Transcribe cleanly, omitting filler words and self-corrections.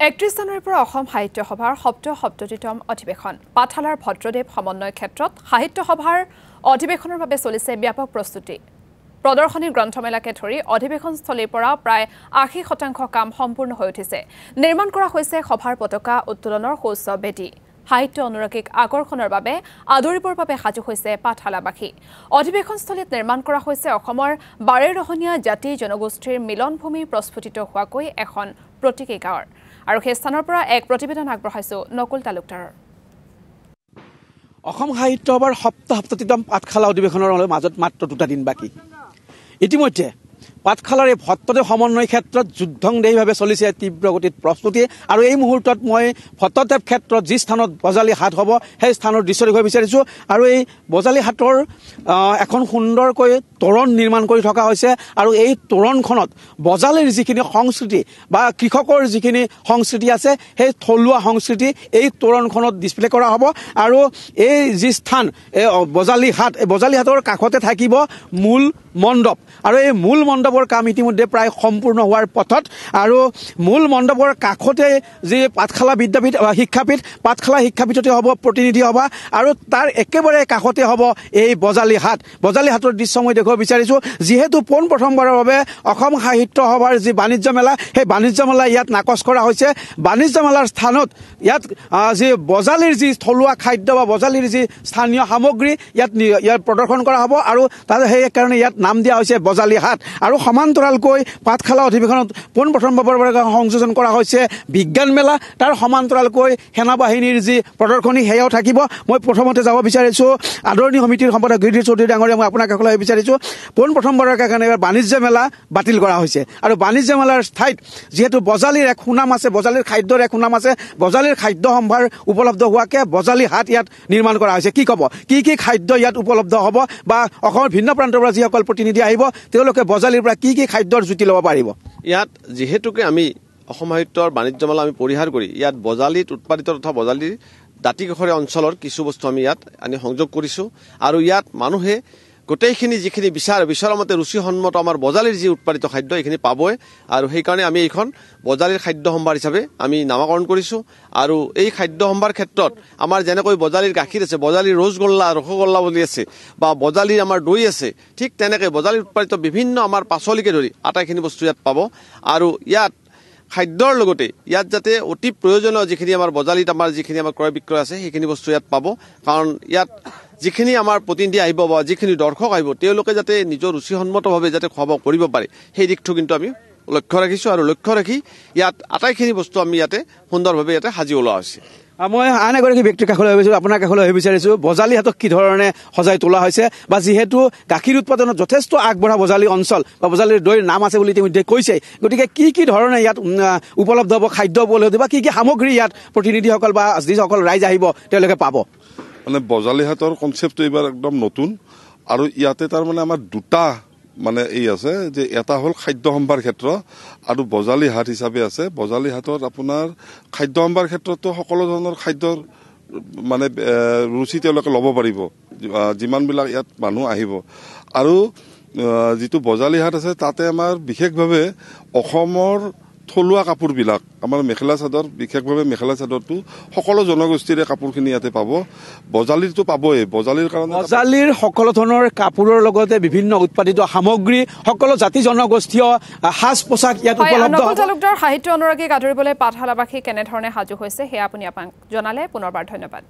৩১ জানুৱাৰীৰ পৰা অসম সাহিত্য সভাৰ সপ্ততিতম অধিৱেশন পাঠশালাৰ ভদ্ৰদেৱ সমন্বয় ক্ষেত্ৰত সাহিত্য সভাৰ অধিৱেশনৰ বাবে চলিছে ব্যাপক প্ৰস্তুতি প্ৰদৰ্শনী গ্ৰন্থমেলাকে ধৰি অধিৱেশনস্থলীৰ পৰা প্ৰায় ৮০% কাম সম্পূৰ্ণ হৈ উঠিছে নিৰ্মাণ কৰা হৈছে সভাৰ পতাকা উত্তোলনৰ সৌচ্চ বেদী সাহিত্য অনুৰাগীক আকৰ্ষণৰ বাবে আদৰিবৰ বাবে সাজু হৈছে পাঠশালাবাসী অধিৱেশনস্থলীত নিৰ্মাণ কৰা হৈছে অসমৰ ১২ ৰহণীয়া জাতি জনগোষ্ঠীৰ মিলনভূমি প্ৰস্ফুটিত হোৱাকৈ এখন প্ৰতীকী গাঁৱৰ আৰু সেই স্থানৰ পৰা এক প্ৰতিবেদন আগবঢ়াইছো নকুল তালুকদাৰৰ অসম সাহিত্য সভাৰ সপ্ততিতম পাঠশালা অধিৱেশনৰ মাজত মাত্ৰ 2টা দিন বাকী ইতিমধ্যে পাঠশালাৰ এই ভট্টদেৱ সমন্বয় ক্ষেত্ৰত যুদ্ধংদেহীভাৱে চলিছে তীব্ৰ গতিত প্ৰস্তুতি আৰু এই মুহূৰ্তত মই ভট্টদেৱ ক্ষেত্ৰত যি স্থানত বজালী হাট হ'ব সেই স্থানৰ দৃশ্য দেখুৱাব বিচাৰিছোঁ আৰু এই বজালী হাটৰ এখন সুন্দৰকৈ তোৰণ নিৰ্মাণ কৰি থকা হৈছে আৰু এই তোৰণখনত বজালীৰ যিখিনি সংস্কৃতি বা কৃষকৰ যিখিনি সংস্কৃতি আছে সেই থলুৱা সংস্কৃতি এই তোৰণখনত ডিছপ্লে কৰা হ'ব আৰু এই যি স্থান এই বজালী হাট এই বজালী হাটৰ কাষতে থাকিব মূল মণ্ডপ আৰু এই মূল মণ্ডপৰ কাম ইতিমধ্যে প্ৰায় সম্পূৰ্ণ হোৱাৰ পথত আৰু মূল মণ্ডপৰ কাষতে যি পাঠশালা বিদ্যাপীঠ শিক্ষাপীঠ পাঠশালা শিক্ষাপীঠতে হ'ব প্ৰতিনিধি সভা আৰু তাৰ একেবাৰে কাষতে হ'ব এই বজালী হাটৰ দৃশ্য মই দেখুৱাব বিচাৰিছোঁ যিহেতু পোনপ্ৰথমবাৰৰ বাবে অসম সাহিত্য সভাৰ যি বাণিজ্য মেলা সেই বাণিজ্য মেলা ইয়াত নাকচ কৰা হৈছে বাণিজ্য মেলাৰ স্থানত ইয়াত যি বজালীৰ যি থলুৱা খাদ্য বা বজালীৰ যি স্থানীয় সামগ্ৰী ইয়াত প্ৰদৰ্শন কৰা হ'ব আৰু তাৰ সেইকাৰণে ইয়াত নাম দিয়া হৈছে বজালী হাট আৰু সমান্তৰালকৈ পাঠশালা অধিৱেশনত পোনপ্ৰথমবাৰৰ বাবে সংযোজন কৰা হৈছে বিজ্ঞান মেলা তাৰ সমান্তৰালকৈ সেনাবাহিনীৰ যি প্ৰদৰ্শনী সেয়াও থাকিব মই প্ৰথমতে যাব বিচাৰিছোঁ আদৰণি সমিতিৰ সম্পাদক গিৰিধৰ চৌধুৰী ডাঙৰীয়া মই আপোনাক ক'ব বিচাৰিছোঁ পোনপ্ৰথমবাৰৰ কাৰণে বাণিজ্য মেলা বাতিল কৰা হৈছে আৰু বাণিজ্য মেলাৰ ঠাইত যিহেতু বজালীৰ এক সুনাম আছে বজালীৰ খাদ্যৰ এক সুনাম আছে বজালীৰ খাদ্য সম্ভাৰ উপলব্ধ হোৱাকৈ বজালী হাট ইয়াত নিৰ্মাণ কৰা হৈছে কি ক'ব কি খাদ্য ইয়াত উপলব্ধ হ'ব বা অসমৰ ভিন্ন প্ৰান্তৰ পৰা যিসকল প্ৰতিনিধি আহিব তেওঁলোকে বজালীৰ পৰা কি খাদ্যৰ জুতি ল'ব পাৰিব ইয়াত যিহেতুকে আমি অসম সাহিত্যৰ বাণিজ্য মেলা আমি পৰিহাৰ কৰি ইয়াত বজালীত উৎপাদিত তথা বজালীৰ দাঁতিকাষৰীয়া অঞ্চলৰ কিছু বস্তু আমি ইয়াত আনি সংযোগ কৰিছোঁ আৰু ইয়াত মানুহে গোটেইখিনি যিখিনি বিচৰা মতে ৰুচিসন্মত আমাৰ বজালীৰ যি উৎপাদিত খাদ্য এইখিনি পাবই আৰু সেইকাৰণে আমি এইখন বজালীৰ খাদ্য সম্ভাৰ হিচাপে আমি নামাকৰণ কৰিছোঁ আৰু এই খাদ্য সম্ভাৰ ক্ষেত্ৰত আমাৰ যেনেকৈ বজালীৰ গাখীৰ আছে বজালীৰ ৰসগোল্লা বুলি আছে বা বজালীৰ আমাৰ দৈ আছে ঠিক তেনেকৈ বজালীৰ উৎপাদিত বিভিন্ন আমাৰ পাচলিকে ধৰি আটাইখিনি বস্তু ইয়াত পাব আৰু ইয়াত খাদ্যৰ লগতে ইয়াত যাতে অতি প্ৰয়োজনীয় যিখিনি আমাৰ বজালীত আমাৰ যিখিনি আমাৰ ক্ৰয় বিক্ৰয় আছে সেইখিনি বস্তু ইয়াত পাব কাৰণ ইয়াত যিখিনি আমাৰ প্ৰতিনিধি আহিব বা যিখিনি দৰ্শক আহিব তেওঁলোকে যাতে নিজৰ ৰুচিসন্মতভাৱে যাতে খোৱা বোৱা কৰিব পাৰে সেই দিশটো কিন্তু আমি লক্ষ্য ৰাখিছোঁ আৰু লক্ষ্য ৰাখি ইয়াত আটাইখিনি বস্তু আমি ইয়াতে সুন্দৰভাৱে ইয়াতে সাজি ওলোৱা হৈছে মই আন এগৰাকী ব্যক্তিৰ কাষলৈ আহিছোঁ আপোনাৰ কাষলৈ আহিব বিচাৰিছোঁ বজালী হাটক কি ধৰণে সজাই তোলা হৈছে বা যিহেতু গাখীৰ উৎপাদনত যথেষ্ট আগবঢ়া বজালী অঞ্চল বা বজালীৰ দৈৰ নাম আছে বুলি ইতিমধ্যে কৈছে গতিকে কি ধৰণে ইয়াত উপলব্ধ হ'ব খাদ্য উপলব্ধ বা কি সামগ্ৰী ইয়াত প্ৰতিনিধিসকল বা যিসকল ৰাইজ আহিব তেওঁলোকে পাব মানে বজালী হাটৰ কনচেপ্টটো এইবাৰ একদম নতুন আৰু ইয়াতে তাৰমানে আমাৰ দুটা মানে এই আছে যে এটা হ'ল খাদ্য সম্ভাৰ ক্ষেত্ৰ আৰু বজালী হাট হিচাপে আছে বজালী হাটত আপোনাৰ খাদ্য সম্ভাৰ ক্ষেত্ৰতো সকলো ধৰণৰ খাদ্যৰ মানে ৰুচি তেওঁলোকে ল'ব পাৰিব যিমানবিলাক ইয়াত মানুহ আহিব আৰু যিটো বজালী হাট আছে তাতে আমাৰ বিশেষভাৱে অসমৰ থলুৱা কাপোৰবিলাক আমাৰ মেখেলা চাদৰ বিশেষভাৱে মেখেলা চাদৰটো সকলো জনগোষ্ঠীৰে কাপোৰখিনি ইয়াতে পাব বজালীৰটো পাবই বজালীৰ কাৰণে বজালীৰ সকলো ধৰণৰ কাপোৰৰ লগতে বিভিন্ন উৎপাদিত সামগ্ৰী সকলো জাতি জনগোষ্ঠীয় সাজ পোছাক ইয়াত উপলব্ধ হ'ব তালুকদাৰ সাহিত্য অনুৰাগীক আদৰিবলৈ পাঠশালাবাসী কেনেধৰণে সাজু হৈছে সেয়া আপুনি আমাক জনালে পুনৰবাৰ ধন্যবাদ